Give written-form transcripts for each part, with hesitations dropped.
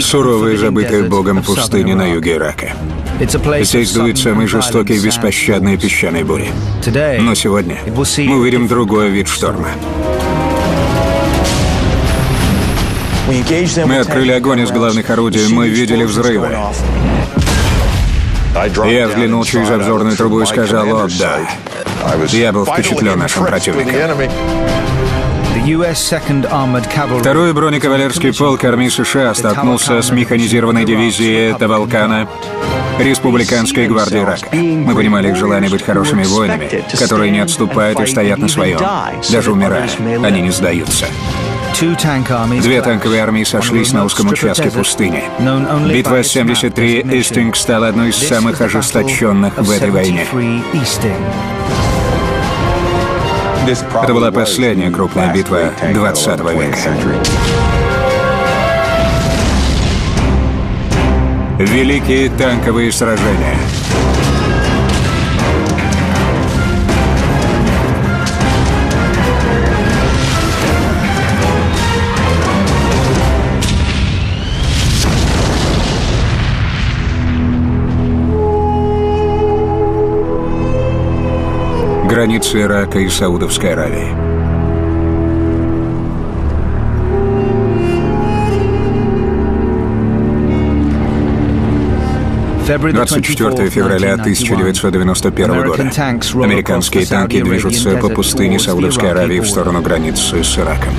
суровая, забытая Богом пустыня на юге Ирака. Здесь дует самый жестокий и беспощадный песчаной бури. Но сегодня мы увидим другой вид шторма. Мы открыли огонь из главных орудий, мы видели взрывы. Я взглянул через обзорную трубу и сказал: «О, да». Я был впечатлен нашим противником. Второй бронекавалерский полк армии США столкнулся с механизированной дивизией Тавалкана Республиканской гвардии Ирака. Мы понимали их желание быть хорошими воинами, которые не отступают и стоят на своем. Даже умирая, они не сдаются. Две танковые армии сошлись на узком участке пустыни. Битва 73 Истинг стала одной из самых ожесточенных в этой войне. Это была последняя крупная битва 20 века. Великие танковые сражения. Границы Ирака и Саудовской Аравии. — 24 февраля 1991 года. Американские танки движутся по пустыне Саудовской Аравии в сторону границы с Ираком.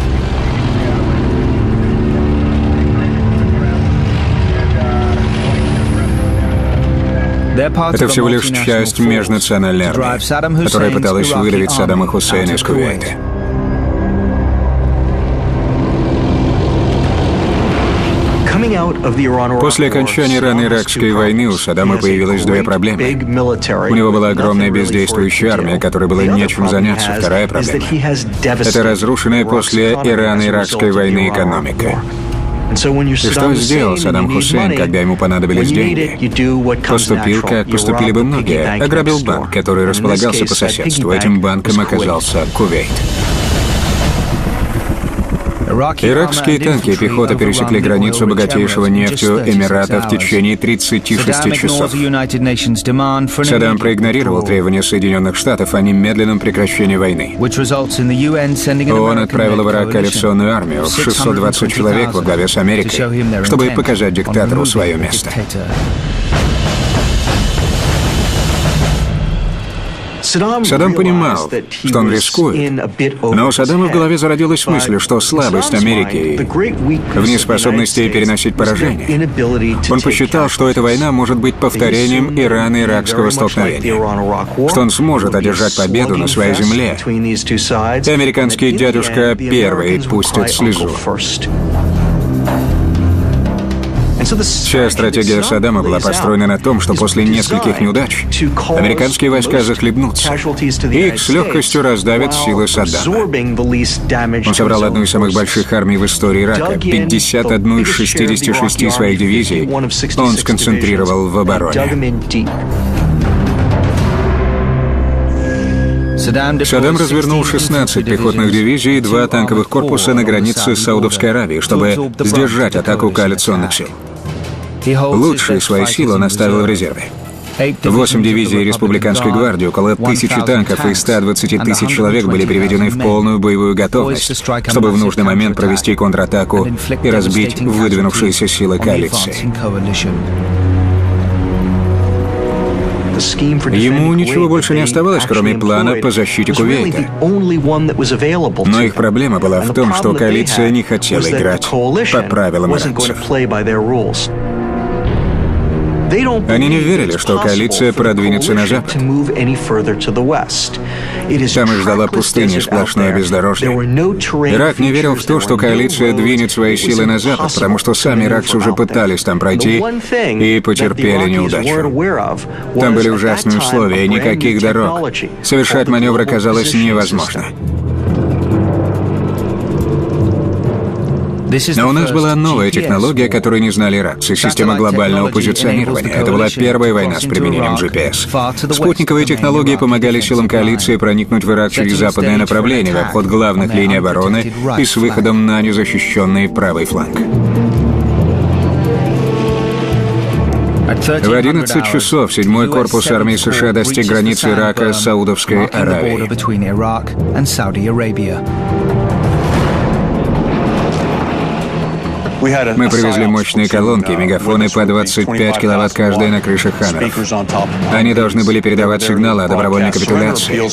Это всего лишь часть межнациональной армии, которая пыталась выдавить Саддама Хусейна из Кувейта. После окончания ирано-иракской войны у Саддама появилось две проблемы. У него была огромная бездействующая армия, которой было нечем заняться. Вторая проблема — это разрушенная после ирано-иракской войны экономика. И что сделал Саддам Хусейн, когда ему понадобились деньги? Поступил, как поступили бы многие. Ограбил банк, который располагался по соседству. Этим банком оказался Кувейт. Иракские танки и пехота пересекли границу богатейшего нефтью Эмирата в течение 36 часов. Саддам проигнорировал требования Соединенных Штатов о немедленном прекращении войны. ООН отправила в Ирак коалиционную армию в 620 человек во главе с Америкой, чтобы показать диктатору свое место. Саддам понимал, что он рискует, но у Саддама в голове зародилась мысль, что слабость Америки в неспособности переносить поражение. Он посчитал, что эта война может быть повторением ирано-иракского столкновения, что он сможет одержать победу на своей земле, и американский дядюшка первый пустит слезу. Вся стратегия Саддама была построена на том, что после нескольких неудач американские войска захлебнутся, и их с легкостью раздавят силы Саддама. Он собрал одну из самых больших армий в истории Ирака, 51 из 66 своих дивизий он сконцентрировал в обороне. Саддам развернул 16 пехотных дивизий и 2 танковых корпуса на границе с Саудовской Аравией, чтобы сдержать атаку коалиционных сил. Лучшие свои силы он оставил в резерве. 8 дивизий республиканской гвардии, около 1000 танков и 120 тысяч человек были приведены в полную боевую готовность, чтобы в нужный момент провести контратаку и разбить выдвинувшиеся силы коалиции. Ему ничего больше не оставалось, кроме плана по защите Кувейта. Но их проблема была в том, что коалиция не хотела играть по правилам иранцев. Они не верили, что коалиция продвинется на запад. Там их ждала пустыня, сплошное бездорожье. Ирак не верил в то, что коалиция двинет свои силы на запад, потому что сами иракцы уже пытались там пройти и потерпели неудачу. Там были ужасные условия и никаких дорог. Совершать маневры казалось невозможно. Но у нас была новая технология, которую не знали иракцы — система глобального позиционирования. Это была первая война с применением GPS. Спутниковые технологии помогали силам коалиции проникнуть в Ирак через западное направление, в обход главных линий обороны и с выходом на незащищенный правый фланг. В 11 часов 7-й корпус армии США достиг границы Ирака с Саудовской Аравией. Мы привезли мощные колонки, мегафоны по 25 киловатт каждая на крышах «Хаммеров». Они должны были передавать сигналы о добровольной капитуляции.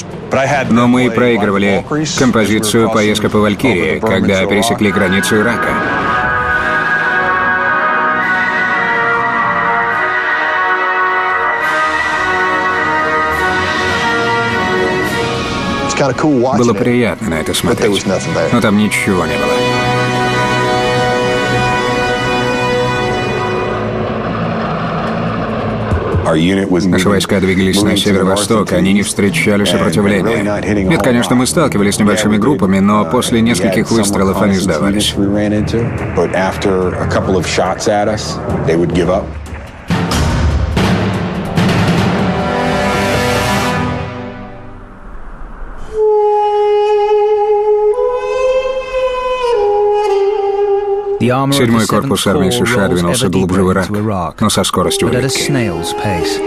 Но мы проигрывали композицию «Поездка по Валькирии», когда пересекли границу Ирака. Было приятно на это смотреть, но там ничего не было. Наши войска двигались на северо-восток, они не встречали сопротивления. Нет, конечно, мы сталкивались с небольшими группами, но после нескольких выстрелов они сдавались. Седьмой корпус армии США двинулся глубже в Ирак, но со скоростью Великие.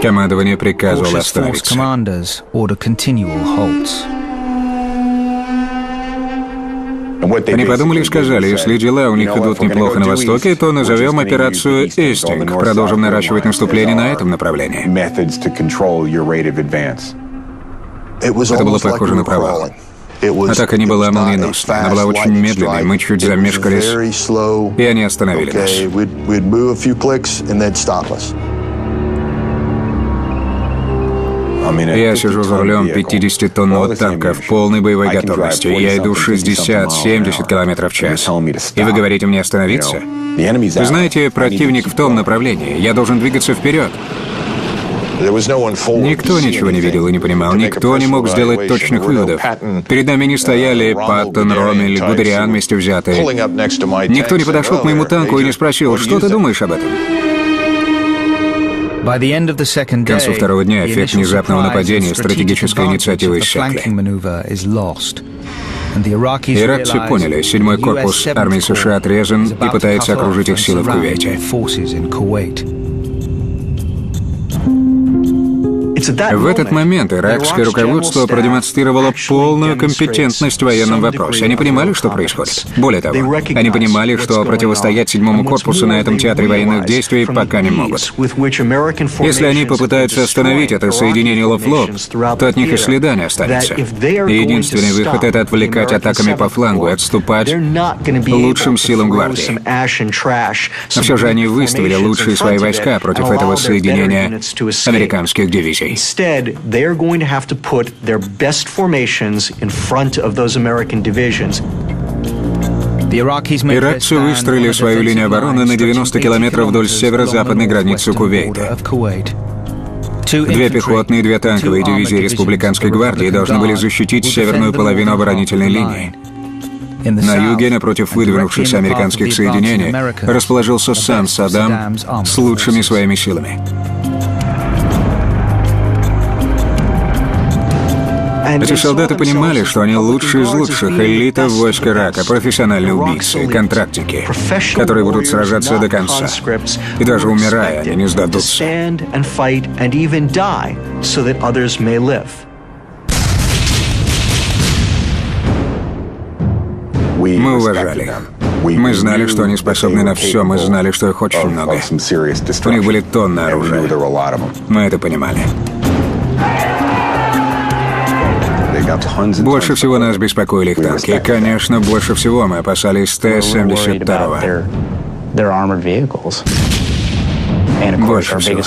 Командование приказывало остановиться. Они подумали и сказали, если дела у них идут неплохо на Востоке, то назовем операцию «Эстинг», продолжим наращивать наступление на этом направлении. Это было похоже на провал. Атака не была молниеносной, она была очень медленной, мы чуть замешкались, и они остановили нас. Я сижу за рулем 50-тонного танка в полной боевой готовности, я иду 60-70 километров в час. И вы говорите мне остановиться? Вы знаете, противник в том направлении, я должен двигаться вперед. Никто ничего не видел и не понимал, никто не мог сделать точных выводов. Перед нами не стояли Паттон, Роммель, Гудериан вместе взятые. Никто не подошел к моему танку и не спросил, что ты думаешь об этом? К концу второго дня эффект внезапного нападения и стратегической инициативы иссякли. Иракцы поняли, 7-й корпус армии США отрезан и пытается окружить их силы в Кувейте. В этот момент иракское руководство продемонстрировало полную компетентность в военном вопросе. Они понимали, что происходит. Более того, они понимали, что противостоять 7-му корпусу на этом театре военных действий пока не могут. Если они попытаются остановить это соединение лоб в лоб, то от них и следа не останется. И единственный выход — это отвлекать атаками по флангу и отступать лучшим силам гвардии. Но все же они выставили лучшие свои войска против этого соединения американских дивизий. Instead, they're going to have to put their best formations in front of those American divisions. Иракцы выстроили свою линию обороны на 90 километров вдоль северо-западной границы Кувейта. 2 пехотные и 2 танковые дивизии Республиканской гвардии должны были защитить северную половину оборонительной линии. На юге, напротив выдвинувшихся американских соединений, расположился сам Саддам с лучшими своими силами. Эти солдаты понимали, что они лучшие из лучших, элита войск Ирака, профессиональные убийцы, контрактники, которые будут сражаться до конца. И даже умирая, они не сдадутся. Мы уважали. Мы знали, что они способны на все, мы знали, что их очень много. У них были тонны оружия. Мы это понимали. Больше всего нас беспокоили их танки. И, конечно, больше всего мы опасались Т-72. Больше всего.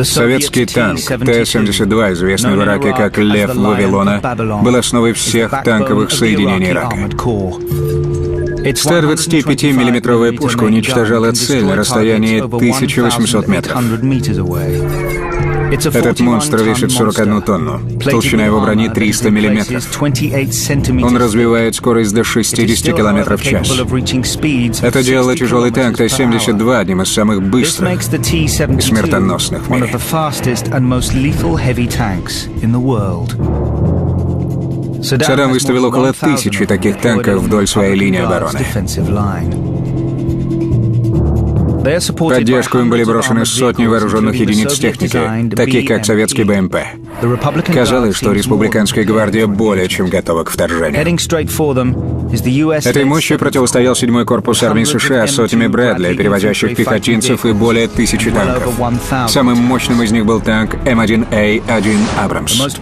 Советский танк Т-72, известный в Ираке как «Лев Вавилона», был основой всех танковых соединений Ирака. 125-миллиметровая пушка уничтожала цель на расстоянии 1800 метров. Этот монстр весит 41 тонну. Толщина его брони 300 миллиметров. Он развивает скорость до 60 километров в час. Это делало тяжелый танк Т-72 одним из самых быстрых и смертоносных в мире. Саддам выставил около 1000 таких танков вдоль своей линии обороны. В поддержку им были брошены сотни вооруженных единиц техники, таких как советский БМП. Казалось, что республиканская гвардия более чем готова к вторжению. Этой мощи противостоял 7-й корпус армии США с сотнями Брэдли, перевозящих пехотинцев, и более 1000 танков. Самым мощным из них был танк М1А1 «Абрамс».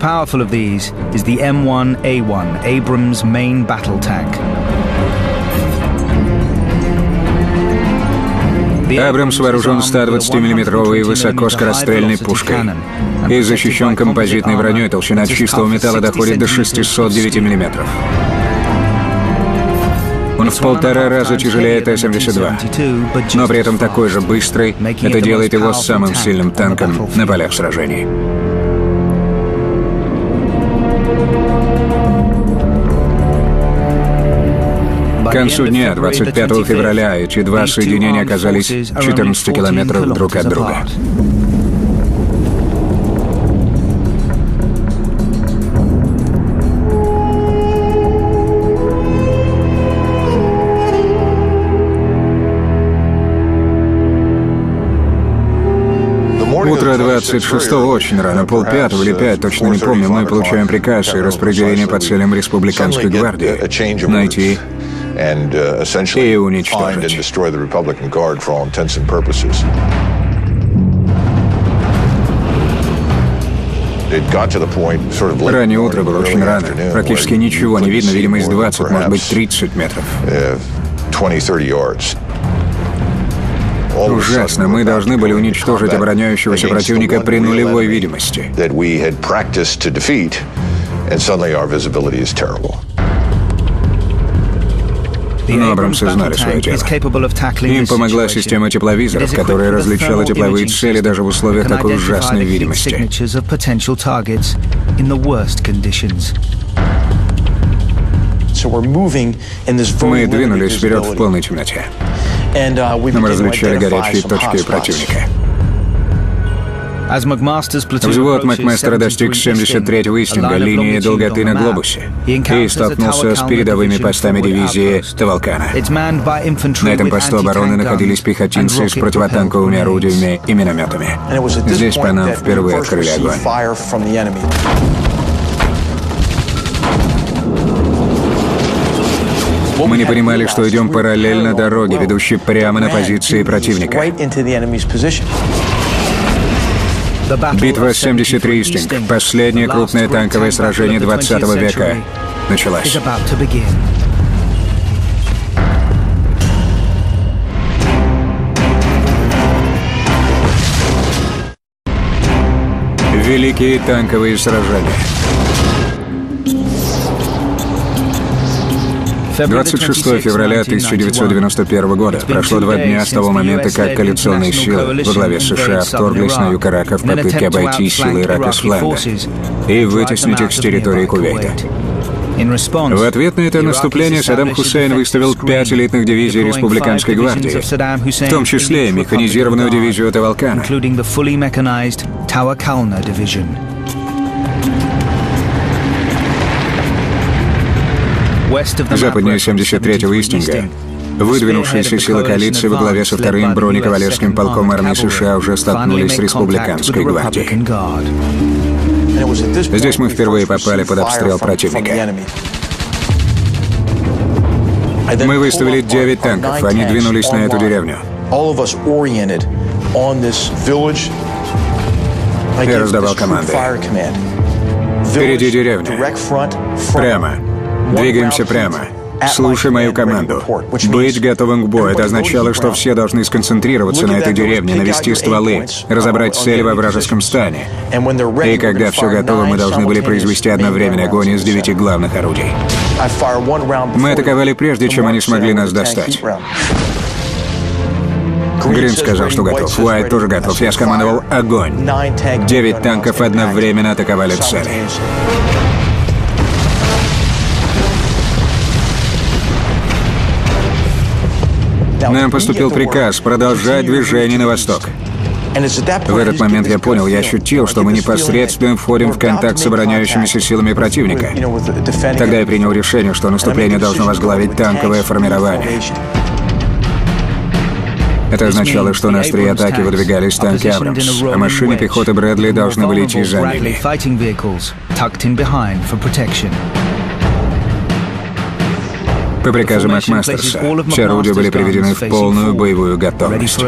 «Абрамс» вооружен 120-миллиметровой высокоскорострельной пушкой и защищен композитной броней, толщина чистого металла доходит до 609 миллиметров. Он в 1,5 раза тяжелее Т-72, но при этом такой же быстрый. Это делает его самым сильным танком на полях сражений. К концу дня, 25 февраля, эти два соединения оказались в 14 километрах друг от друга. Утро 26-го очень рано, 4:30 или 5, точно не помню, мы получаем приказ и распределение по целям республиканской гвардии найти и уничтожить. Раннее утро было очень рано. Практически ничего не видно, видимость 20, может быть, 30 метров. Ужасно. Мы должны были уничтожить обороняющегося противника при нулевой видимости. Но абрамсы знали свое дело. Им помогла система тепловизоров, которая различала тепловые цели даже в условиях такой ужасной видимости. Мы двинулись вперед в полной темноте. Но мы различали горячие точки противника. Взвод Макмастера достиг 73-го истинга, линии долготы на глобусе, и столкнулся с передовыми постами дивизии Таволкана. На этом посту обороны находились пехотинцы с противотанковыми орудиями и минометами. Здесь по нам впервые открыли огонь. Мы не понимали, что идем параллельно дороге, ведущей прямо на позиции противника. Битва 73 Истинг, последнее крупное танковое сражение 20 века, началась. Великие танковые сражения. 26 февраля 1991 года. Прошло 2 дня с того момента, как коалиционные силы во главе США вторглись на юг Ирака в попытке обойти силы Ирака с фланга и вытеснить их с территории Кувейта. В ответ на это наступление Саддам Хусейн выставил 5 элитных дивизий республиканской гвардии, в том числе и механизированную дивизию Таволкана. Западнее 73-го Истинга выдвинувшиеся силы коалиции во главе со 2-м бронекавалерским полком армии США уже столкнулись с республиканской гвардией. Здесь мы впервые попали под обстрел противника. Мы выставили 9 танков, они двинулись на эту деревню. Я раздавал команды. Впереди деревня. Прямо. Двигаемся прямо. Слушай мою команду. Быть готовым к бою. Это означало, что все должны сконцентрироваться на этой деревне, навести стволы, разобрать цели во вражеском стане. И когда все готово, мы должны были произвести одновременный огонь из 9 главных орудий. Мы атаковали прежде, чем они смогли нас достать. Грин сказал, что готов. Уайт тоже готов. Я скомандовал огонь. 9 танков одновременно атаковали цели. Нам поступил приказ продолжать движение на восток. В этот момент я понял, я ощутил, что мы непосредственно входим в контакт с обороняющимися силами противника. Тогда я принял решение, что наступление должно возглавить танковое формирование. Это означало, что на острие атаки выдвигались танки «Абрамс», а машины пехоты Брэдли должны были идти за ними. По приказу Макмастерса, все орудия были приведены в полную боевую готовность.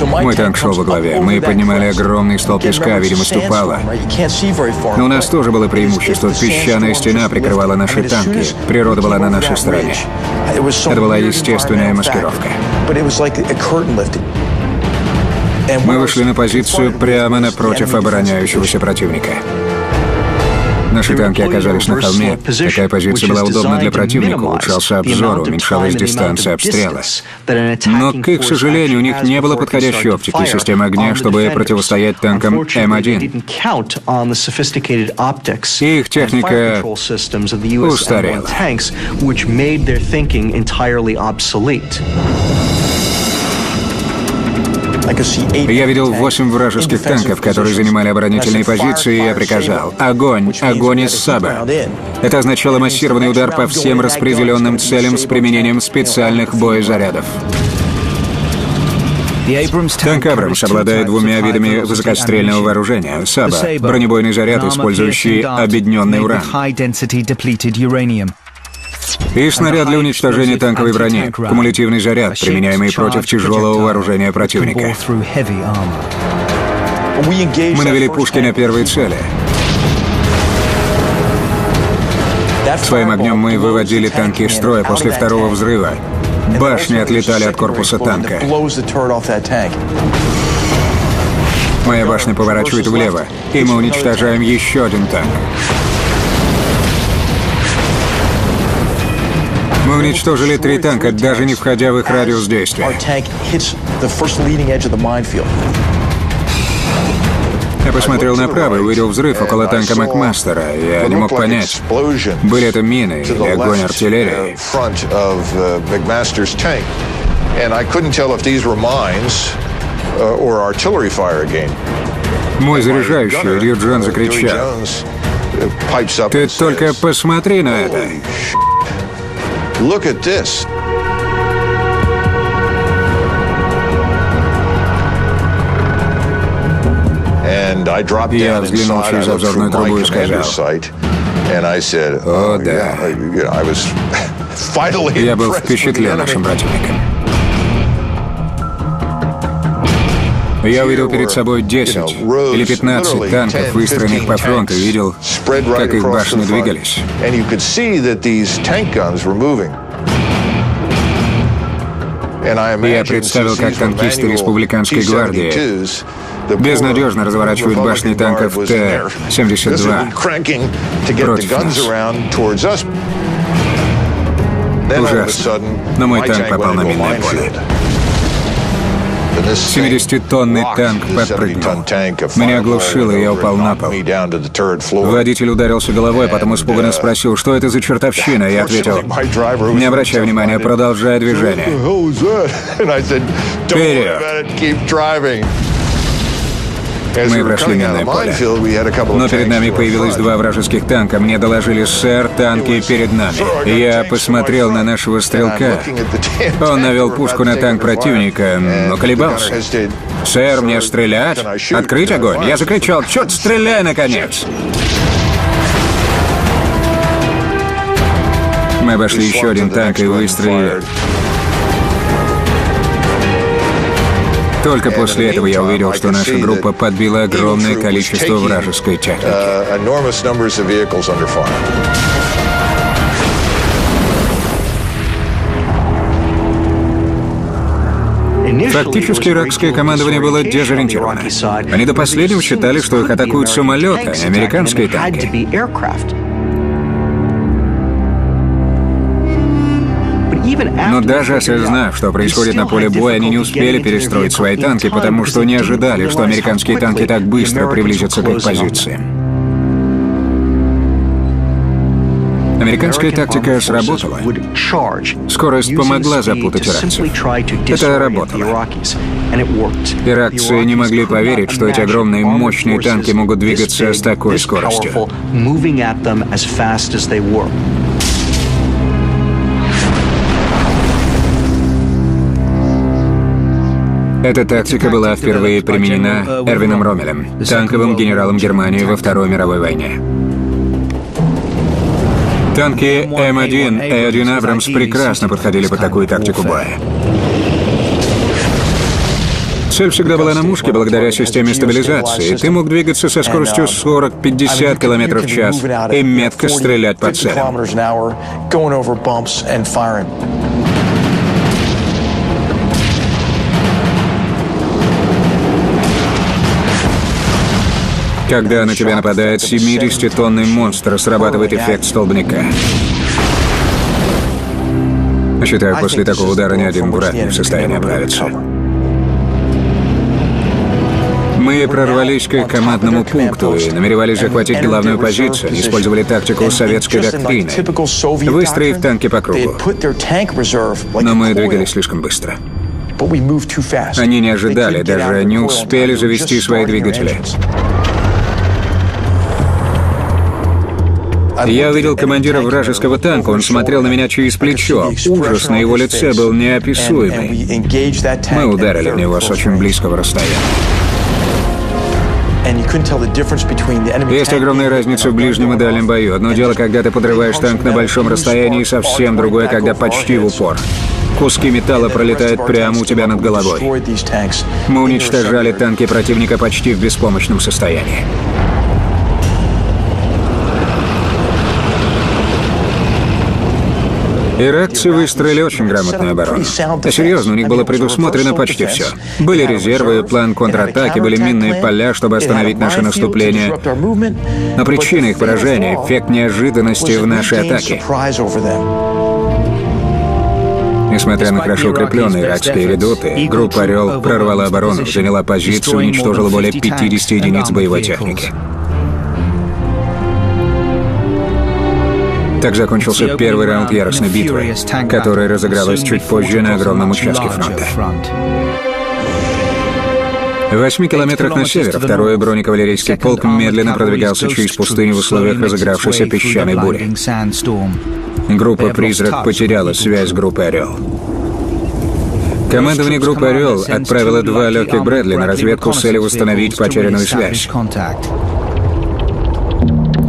Мой танк шел во главе. Мы поднимали огромный столб песка, видимо, ступала. Но у нас тоже было преимущество. Песчаная стена прикрывала наши танки. Природа была на нашей стороне. Это была естественная маскировка. Мы вышли на позицию прямо напротив обороняющегося противника. Наши танки оказались на холме. Такая позиция была удобна для противника, улучшался обзор, уменьшалась дистанция обстрела. Но, к их сожалению, у них не было подходящей оптики и системы огня, чтобы противостоять танкам М1. И их техника устарела. Я видел 8 вражеских танков, которые занимали оборонительные позиции, и я приказал: огонь, огонь из САБа. Это означало массированный удар по всем распределенным целям с применением специальных боезарядов. Танк «Абрамс» обладает двумя видами высокострельного вооружения. САБа — бронебойный заряд, использующий обедненный уран. И снаряд для уничтожения танковой брони, кумулятивный заряд, применяемый против тяжелого вооружения противника. Мы навели пушки на первые цели. Своим огнем мы выводили танки из строя после второго взрыва. Башни отлетали от корпуса танка. Моя башня поворачивает влево, и мы уничтожаем еще один танк. Мы уничтожили 3 танка, даже не входя в их радиус действия. Я посмотрел направо и увидел взрыв около танка Макмастера. Я не мог понять, были это мины или огонь артиллерии. Мой заряжающий, Рью Джон, закричал: «Ты только посмотри на это!» Look at this. Я взглянул через обзорную трубу и сказал: «О, да». Я был впечатлен нашим противником. Я увидел перед собой 10 или 15 танков, выстроенных по фронту, и видел, как их башни двигались. Я представил, как танкисты республиканской гвардии безнадежно разворачивают башни танков Т-72 против нас. Ужасно. Но мой танк попал на минное поле. 70-тонный танк подпрыгнул. Меня оглушило, и я упал на пол. Водитель ударился головой, потом испуганно спросил, что это за чертовщина. Я ответил: «Не обращай внимания, продолжай движение. Вперед!» Мы прошли минное поле. Но перед нами появилось 2 вражеских танка. Мне доложили: «Сэр, танки перед нами». Я посмотрел на нашего стрелка. Он навел пушку на танк противника, но колебался. «Сэр, мне стрелять? Открыть огонь?» Я закричал: «Черт, стреляй, наконец!» Мы обошли еще один танк и выстрелили. Только после этого я увидел, что наша группа подбила огромное количество вражеской техники. Фактически иракское командование было дезориентировано. Они до последнего считали, что их атакуют самолеты, а не американские танки. Но даже осознав, что происходит на поле боя, они не успели перестроить свои танки, потому что не ожидали, что американские танки так быстро приблизятся к их позициям. Американская тактика сработала. Скорость помогла запутать иракцев. Это работало. Иракцы не могли поверить, что эти огромные мощные танки могут двигаться с такой скоростью. Эта тактика была впервые применена Эрвином Роммелем, танковым генералом Германии во Второй мировой войне. Танки М1 и 1 Абрамс прекрасно подходили под такую тактику боя. Цель всегда была на мушке благодаря системе стабилизации. Ты мог двигаться со скоростью 40-50 км в час и метко стрелять по целям. Когда на тебя нападает 70-тонный монстр, срабатывает эффект столбняка. Считаю, после такого удара ни один враг не в состоянии оправиться. Мы прорвались к командному пункту и намеревались захватить главную позицию, использовали тактику советской доктрины, выстроив танки по кругу. Но мы двигались слишком быстро. Они не ожидали, даже не успели завести свои двигатели. Я увидел командира вражеского танка, он смотрел на меня через плечо. Ужас на его лице был неописуемый. Мы ударили в него с очень близкого расстояния. Есть огромная разница в ближнем и дальнем бою. Одно дело, когда ты подрываешь танк на большом расстоянии, совсем другое, когда почти в упор. Куски металла пролетают прямо у тебя над головой. Мы уничтожали танки противника почти в беспомощном состоянии. Иракцы выстроили очень грамотную оборону. А серьезно, у них было предусмотрено почти все. Были резервы, план контратаки, были минные поля, чтобы остановить наше наступление. Но причина их поражения — эффект неожиданности в нашей атаке. Несмотря на хорошо укрепленные иракские редуты, группа «Орел» прорвала оборону, заняла позицию, уничтожила более 50 единиц боевой техники. Так закончился первый раунд яростной битвы, которая разыгралась чуть позже на огромном участке фронта. В 8 километрах на север второй бронекавалерийский полк медленно продвигался через пустыню в условиях разыгравшейся песчаной бури. Группа «Призрак» потеряла связь с группой «Орел». Командование группы «Орел» отправило 2 легких Брэдли на разведку с целью восстановить потерянную связь.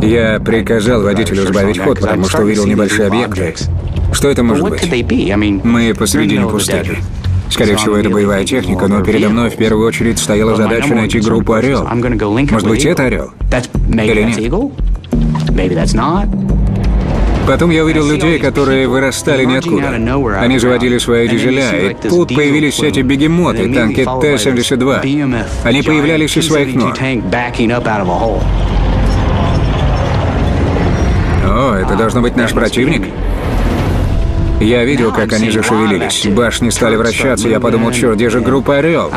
Я приказал водителю сбавить ход, потому что увидел небольшие объекты. Что это может быть? Мы посредине пустыни. Скорее всего, это боевая техника, но передо мной в первую очередь стояла задача найти группу «Орел». Может быть, это «Орел»? Или нет? Потом я увидел людей, которые вырастали ниоткуда. Они заводили свои дизеля, и тут появились эти бегемоты, танки Т-72. Они появлялись из своих нор. О, это должно быть наш противник. Я видел, как они зашевелились. Башни стали вращаться, я подумал, черт, где же группа «Орел»?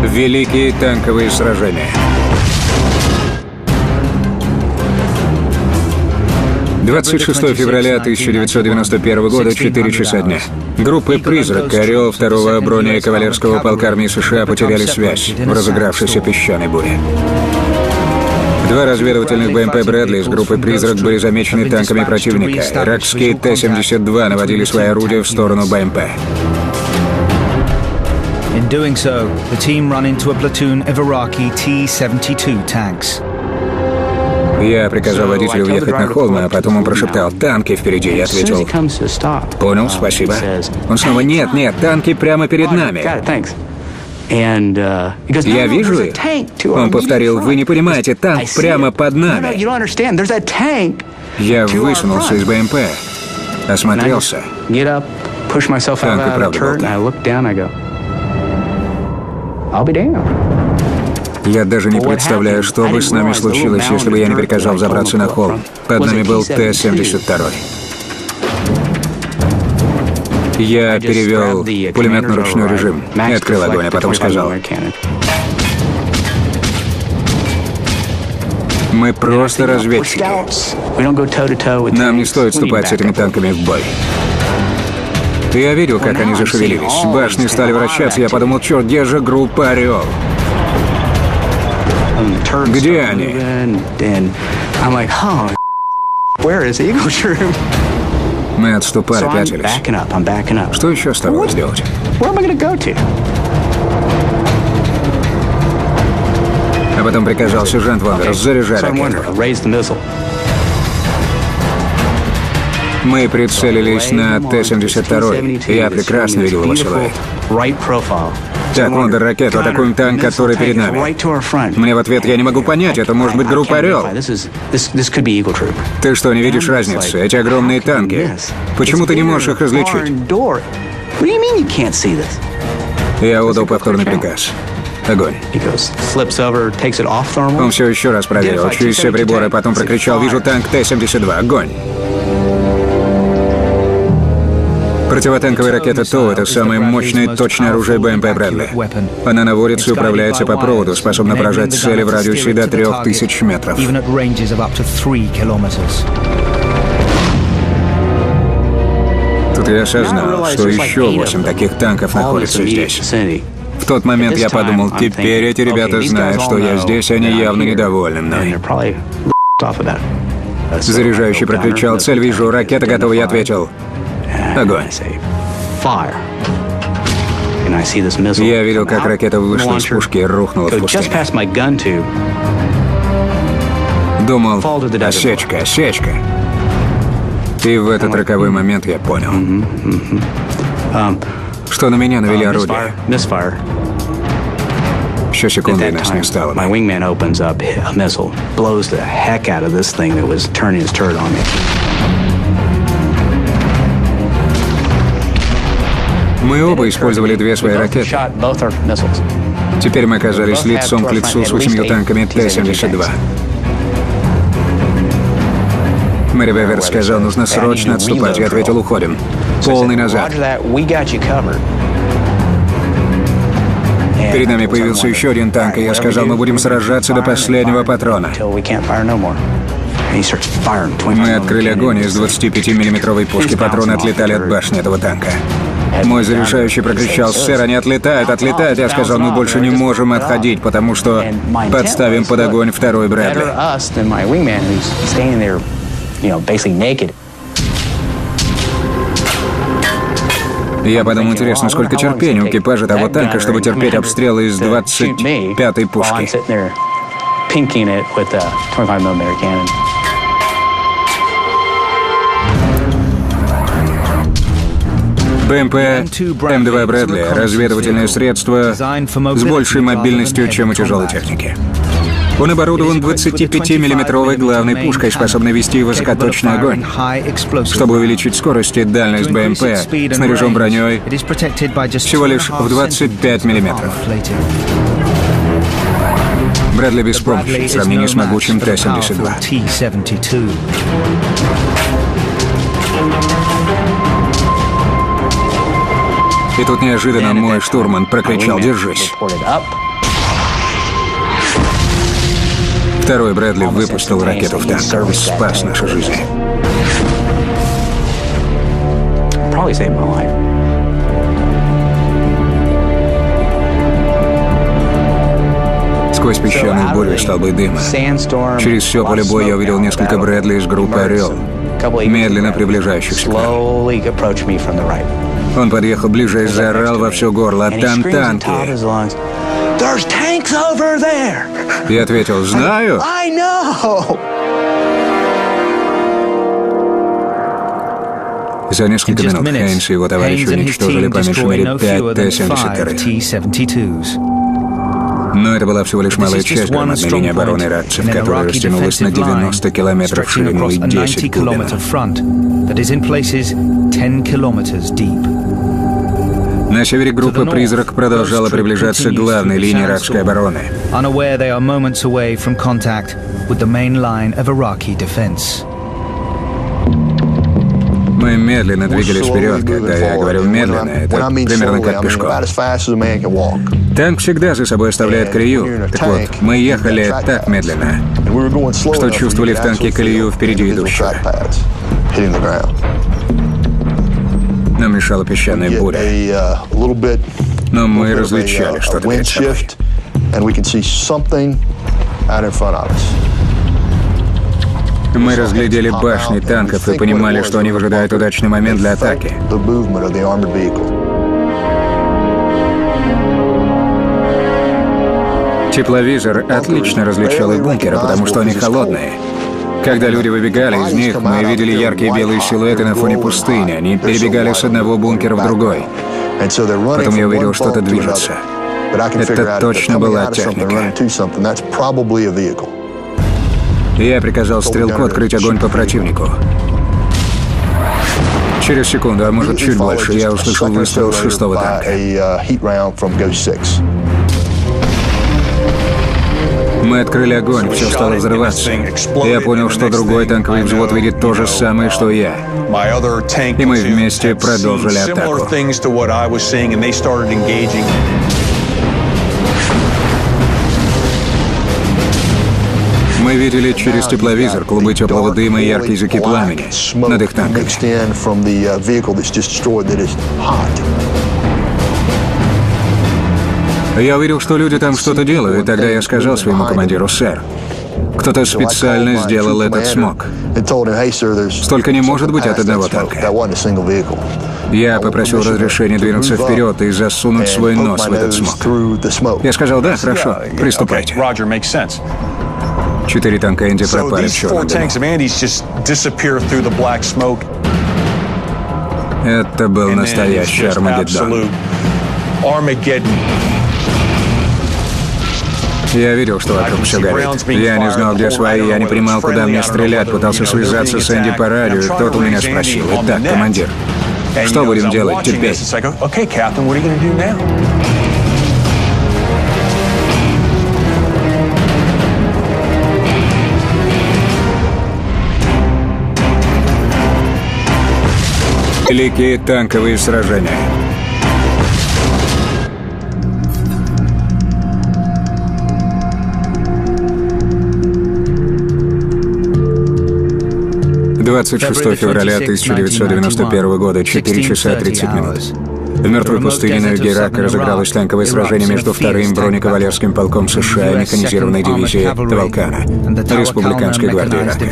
Великие танковые сражения. 26 февраля 1991 года, 4 часа дня. Группы «Призрак» и «Орел» 2-го бронекавалерского полка армии США потеряли связь в разыгравшейся песчаной буре. 2 разведывательных БМП «Брэдли» из группы «Призрак» были замечены танками противника. Иракские Т-72 наводили свои орудия в сторону БМП. In doing so, the team ran into a platoon of Iraqi T-72 tanks. Я приказал водителю уехать на холм, а потом он прошептал: «Танки впереди», я ответил: «Понял, спасибо». Он снова: «Нет, нет, танки прямо перед нами». «Я вижу их». Он повторил: «Вы не понимаете, танк прямо под нами». Я высунулся из БМП, осмотрелся. Танк и правда был там. Я даже не представляю, что бы с нами случилось, если бы я не приказал забраться на холм. Под нами был Т-72. Я перевел пулемет на ручной режим и открыл огонь, а потом сказал: мы просто разведчики. Нам не стоит вступать с этими танками в бой. Я видел, как они зашевелились. Башни стали вращаться, я подумал: черт, где же группа «Орел»? Где они? Мы отступали, пятились. Что еще оставалось делать? А потом приказал сержант Вондер: заряжай ракету. Мы прицелились на Т-72, и я прекрасно видел его силуэт. Так, Вондер, ракету, атакуем танк, который перед нами. Мне в ответ: я не могу понять, это может быть группа «Орел». Ты что, не видишь разницы? Эти огромные танки. Почему ты не можешь их различить? Я отдал повторный приказ. Огонь. Он все еще раз проверил через все приборы, потом прокричал: вижу танк Т-72, огонь. Противотанковая ракета ТО — это самое мощное и точное оружие БМП Брэдли. Она наводится и управляется по проводу, способна поражать цели в радиусе до 3000 метров. Тут я осознал, что еще 8 таких танков находятся здесь. В тот момент я подумал: теперь эти ребята знают, что я здесь, они явно недовольны мной. Заряжающий прокричал: цель вижу, ракета готова, я ответил: огонь. Я видел, как ракета вышла из пушки и рухнула в пустыне. Думал: осечка, осечка. И в этот роковой момент я понял, что на меня навели орудие. Еще секунды, и нас не стало. Мы оба использовали 2 свои ракеты. Теперь мы оказались лицом к лицу с 8 танками Т-72. Мэри Беверт сказал: нужно срочно отступать. Я ответил: уходим. Полный назад. Перед нами появился еще один танк, и я сказал: мы будем сражаться до последнего патрона. Мы открыли огонь из 25-миллиметровой пушки. Патроны отлетали от башни этого танка. Мой заряжающий прокричал: сэр, они отлетают, отлетают. Я сказал: мы больше не можем отходить, потому что подставим под огонь второй Брэдли. Я подумал: интересно, сколько терпения у экипажа того танка, чтобы терпеть обстрелы из 25-й пушки. БМП М2 Брэдли — разведывательное средство с большей мобильностью, чем у тяжелой техники. Он оборудован 25-миллиметровой главной пушкой, способной вести высокоточный огонь. Чтобы увеличить скорость и дальность БМП, снаряжен броней всего лишь в 25 миллиметров. Брэдли беспомощен в сравнении с могучим Т-72. И тут неожиданно мой штурман прокричал: держись. Второй Брэдли выпустил ракету в танк и спас наши жизни. Сквозь песчаную бурю и столбы дыма через все поле боя я увидел несколько Брэдли из группы «Орел», медленно приближающихся к нам. Он подъехал ближе и заорал во все горло: там танки. Я ответил: знаю. За несколько минут Хейнс и его товарищи уничтожили по меньшей мере 5 Т-72. Но это была всего лишь малая часть громадной линии обороны иракцев, которая растянулась на 90 километров в ширину и 10 в глубину. На севере группа «Призрак» продолжала приближаться к главной линии иракской обороны. Мы медленно двигались вперед. Когда я говорю медленно, это примерно как пешком. Танк всегда за собой оставляет колею. Так вот, мы ехали так медленно, что чувствовали в танке колею впереди идущего. Нам мешала песчаная буря. Но мы различали что-то перед собой. Мы разглядели башни танков и понимали, что они выжидают удачный момент для атаки. Тепловизор отлично различал и бункеры, потому что они холодные. Когда люди выбегали из них, мы видели яркие белые силуэты на фоне пустыни. Они перебегали с одного бункера в другой. Потом я увидел, что-то движется. Это точно была техника. Я приказал стрелку открыть огонь по противнику. Через секунду, а может чуть больше, я услышал выстрел 6-го танка. Мы открыли огонь, все стало взрываться. Я понял, что другой танковый взвод видит то же самое, что и я. И мы вместе продолжили атаку. Мы видели через тепловизор клубы теплого дыма и яркие языки пламени над их танками. Я увидел, что люди там что-то делают, и тогда я сказал своему командиру: «Сэр, кто-то специально сделал этот смог. Столько не может быть от одного танка». Я попросил разрешения двинуться вперед и засунуть свой нос в этот смог. Я сказал: «Да, хорошо, приступайте». 4 танка Энди пропали в черном дыму. Это был настоящий Армагеддон. Я видел, что вокруг все горит. Я не знал, где свои, я не понимал, куда мне стрелять. Пытался связаться с Энди по радио, и кто-то у меня спросил: «Итак, командир, что будем делать теперь?» Великие танковые сражения. «26 февраля 1991 года, 4 часа 30 минут. В мертвой пустыне на юге Ирака разыгралось танковое сражение между 2-м бронекавалерским полком США и механизированной дивизией «Волкана» Республиканской гвардии Ирака.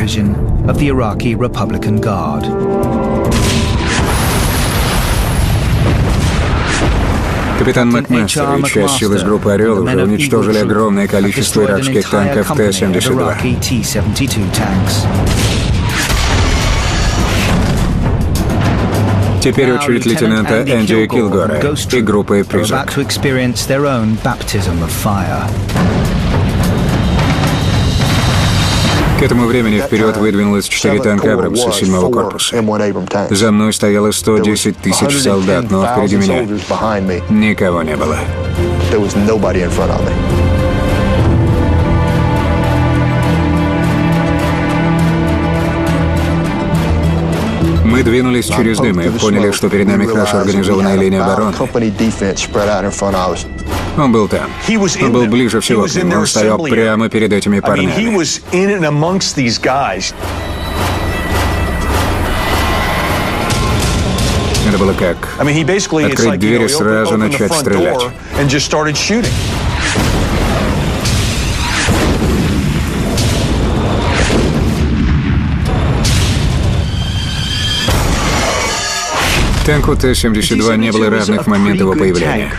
Капитан Макмастер и часть сил из группы «Орел» уже уничтожили огромное количество иракских танков Т-72. Теперь очередь лейтенанта Энди Килгора и группы «Призрак». К этому времени вперед выдвинулось 4 танка Абрамса 7-го корпуса. За мной стояло 110 тысяч солдат, но впереди меня никого не было. Мы двинулись через дым и поняли, что перед нами хорошо организованная линия обороны. Он был там. Он был ближе всего к ним. Он стоял прямо перед этими парнями. Это было как открыть дверь и сразу начать стрелять. Танку Т-72 не было равных в момент его появления.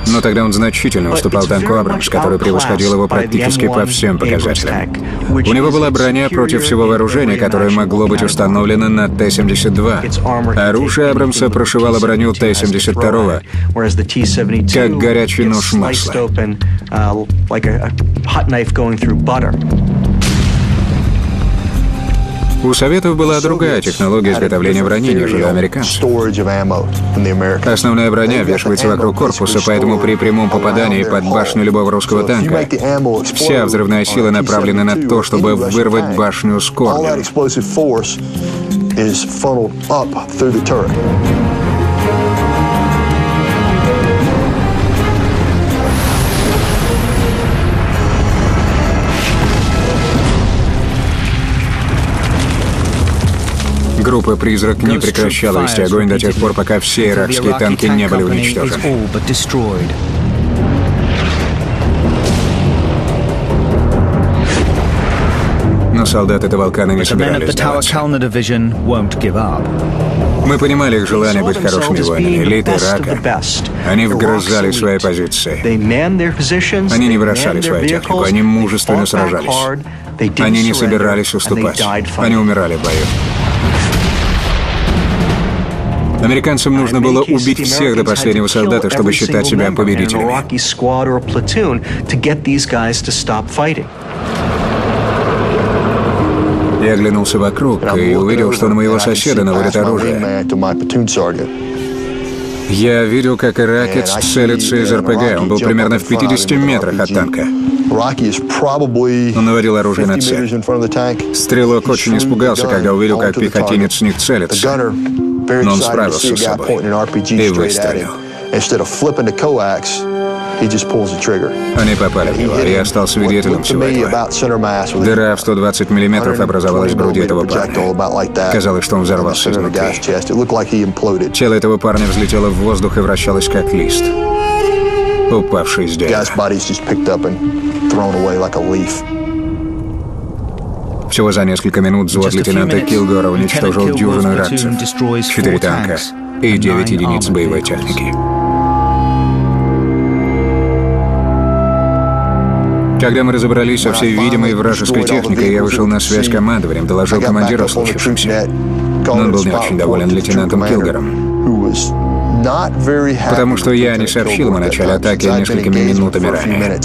Но тогда он значительно уступал танку Абрамс, который превосходил его практически по всем показателям. У него была броня против всего вооружения, которое могло быть установлено на Т-72. Оружие Абрамса прошивало броню Т-72, как горячий нож масла. У Советов была другая технология изготовления брони, нежели у американцев. Основная броня вешивается вокруг корпуса, поэтому при прямом попадании под башню любого русского танка вся взрывная сила направлена на то, чтобы вырвать башню с корнем. is funneled up through the turret. Группа «Призрак» не прекращала вести огонь до тех пор, пока все иракские танки не были уничтожены. Но солдаты Тавалкана не собирались сдаваться. Мы понимали их желание быть хорошими воинами, элитой Ирака. Они вгрызали свои позиции. Они не бросали свою технику, они мужественно сражались. Они не собирались уступать. Они умирали в бою. Американцам нужно было убить всех до последнего солдата, чтобы считать себя победителями. Я оглянулся вокруг и увидел, что на моего соседа наводят оружие. Я видел, как иракец целится из РПГ. Он был примерно в 50 метрах от танка. Он наводил оружие на цель. Стрелок очень испугался, когда увидел, как пехотинец с них целится. Но он справился с собой и выстрелил. Они попали в него, и я стал свидетелем всего этого. Дыра в 120 миллиметров образовалась в груди этого парня. Казалось, что он взорвался изнутри. Тело этого парня взлетело в воздух и вращалось как лист, упавший с дерева. Всего за несколько минут взвод лейтенанта Килгора уничтожил дюжину иракцев, 4 танка и 9 единиц боевой техники. Когда мы разобрались со всей видимой вражеской техникой, я вышел на связь с командованием, доложил командиру о случившемся. Но он был не очень доволен лейтенантом Килгором, потому что я не сообщил ему о начале атаки несколькими минутами ранее.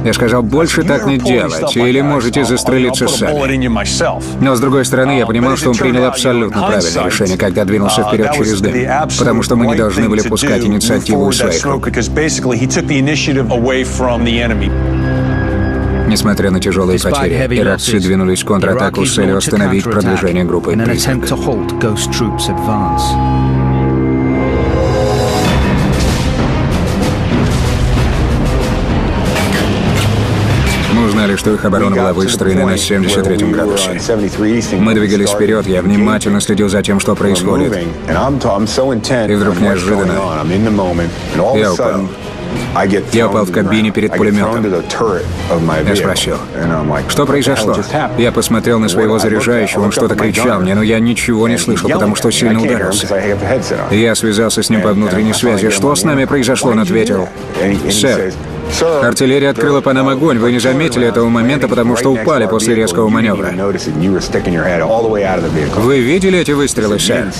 Я сказал, больше так не делать, или можете застрелиться сами. Но с другой стороны, я понимал, что он принял абсолютно правильное решение, когда двинулся вперед через дым, потому что мы не должны были пускать инициативу из своих рук. Несмотря на тяжелые потери, иракцы двинулись в контратаку с целью остановить продвижение группы «Призрак». Мы узнали, что их оборона была выстроена на 73-м градусе. Мы двигались вперед, я внимательно следил за тем, что происходит. И вдруг неожиданно я упал. Я упал в кабине перед пулеметом. Я спросил, что произошло? Я посмотрел на своего заряжающего, он что-то кричал мне, но я ничего не слышал, потому что сильно ударился. Я связался с ним по внутренней связи. Что с нами произошло? Он ответил, сэр, артиллерия открыла по нам огонь. Вы не заметили этого момента, потому что упали после резкого маневра. Вы видели эти выстрелы, сэр?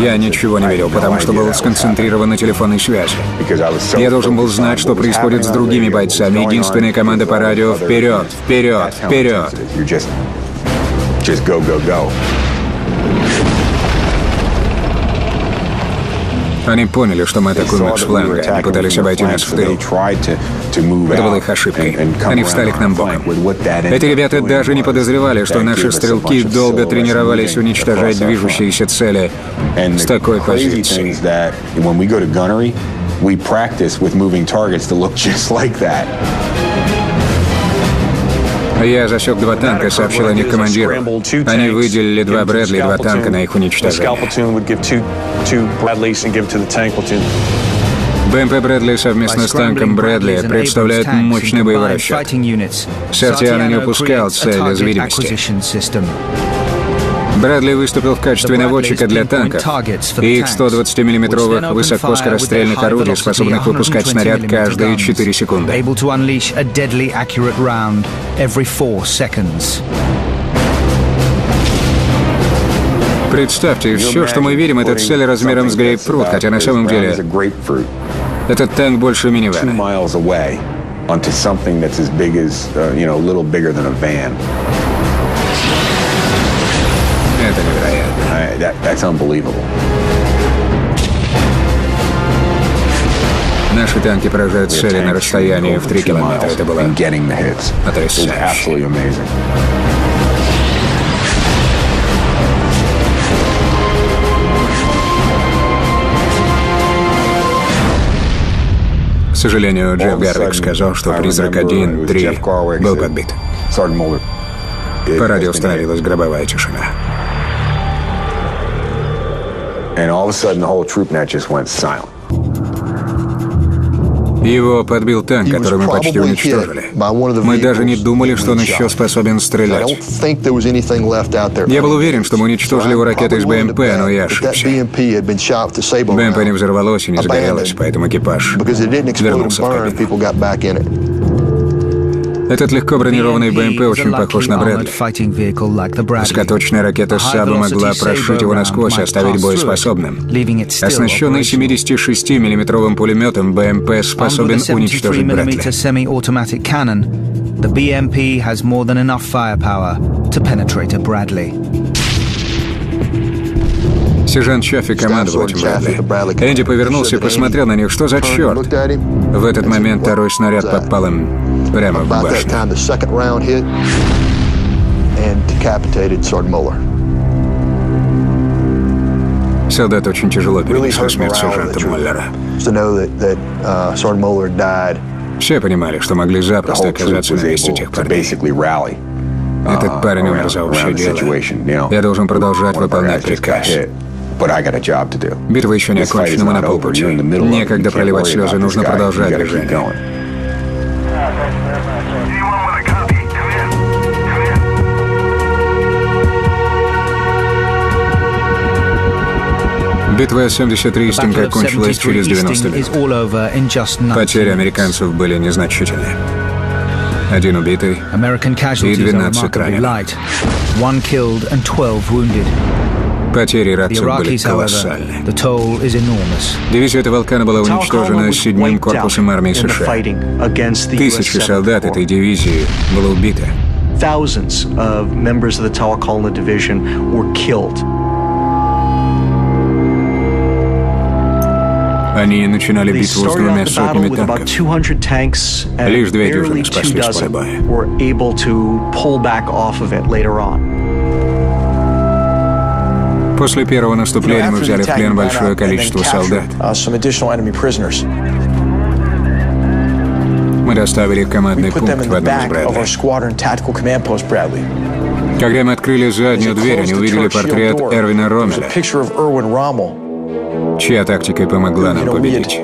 Я ничего не видел, потому что был сконцентрирован на телефонной связи. Я должен был знать, что происходит с другими бойцами. Единственная команда по радио — вперед, вперед, вперед. Они поняли, что мы атакуем их с фланга. Они пытались обойти нас в тыл. Это была их ошибкой. Они встали к нам боком. Эти ребята даже не подозревали, что наши стрелки долго тренировались уничтожать движущиеся цели с такой позиции. Я засек 2 танка, сообщил о них командиру. Они выделили 2 Брэдли и 2 танка на их уничтожение. БМП Брэдли совместно с танком Брэдли представляют мощный боевой расчет. Сартиана не упускал цель из видимости. Брэдли выступил в качестве наводчика для танков, и их 120-миллиметровых высокоскорострельных орудий, способных выпускать снаряд каждые 4 секунды. Представьте, все, что мы видим, это цель размером с грейпфрут, хотя на самом деле этот танк больше минивэна. Это невероятно. Наши танки поражают цели на расстоянии в 3 километра. Это было потрясающе. К сожалению, Джефф Гарвик сказал, что «Призрак-1-3» был подбит. По радио установилась гробовая тишина. Его подбил танк, который мы почти уничтожили. Мы даже не думали, что он еще способен стрелять. Я был уверен, что мы уничтожили его ракетой из БМП, но я ошибся. БМП не взорвалось и не загорелось, поэтому экипаж вернулся в кабину. Этот легко бронированный БМП очень похож на Брэдли. Высокоточная ракета «Саба» могла прошить его насквозь и оставить боеспособным. Оснащенный 76-миллиметровым пулеметом, БМП способен уничтожить Брэдли. Сержант Чаффи командовал этим Брэдли. Энди повернулся и посмотрел на них. Что за черт? В этот момент второй снаряд попал им прямо в башню. Солдат очень тяжело перенесли смерть сержанта Муллера. Все понимали, что могли запросто оказаться на месте тех парней. Этот парень умер за общее дело. Я должен продолжать выполнять приказ. Битва еще не окончена, мы на полпути. Некогда проливать слезы, нужно продолжать движение. Битва 73 Истинга кончилась через 90 минут. Потери американцев были незначительны. 1 убитый и 12 раненых. Потери иракцев были колоссальны. Дивизия Таволкана была уничтожена 7-м корпусом армии США. 1000 солдат этой дивизии было убито. Они начинали битву с 200 танков. Лишь 2 дюжины спаслись с поля боя. После первого наступления мы взяли в плен большое количество солдат. Мы доставили их в командный пункт в одном из Брэдли. Когда мы открыли заднюю дверь, они увидели портрет Эрвина Роммеля, чья тактика и помогла нам победить.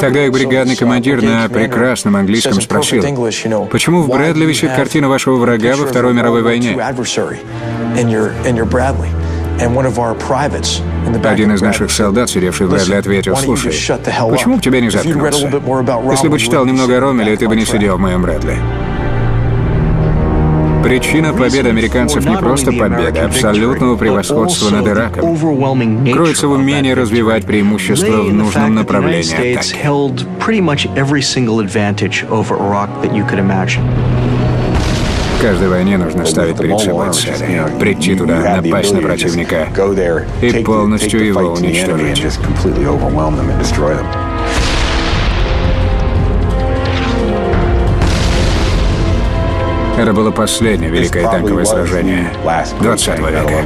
Тогда их бригадный командир на прекрасном английском спросил: «Почему в Брэдли висит картина вашего врага во Второй мировой войне?» Один из наших солдат, сидевший в Брэдли, ответил: «Слушай, почему бы тебе не заткнуться? Если бы читал немного о Роммеле, ты бы не сидел в моем Брэдли». Причина победы американцев не просто победа, а абсолютного превосходства над Ираком. Кроется в умении развивать преимущество в нужном направлении атаки. В каждой войне нужно ставить перед собой цели. Прийти туда, напасть на противника и полностью его уничтожить. Это было последнее великое танковое сражение 20 века.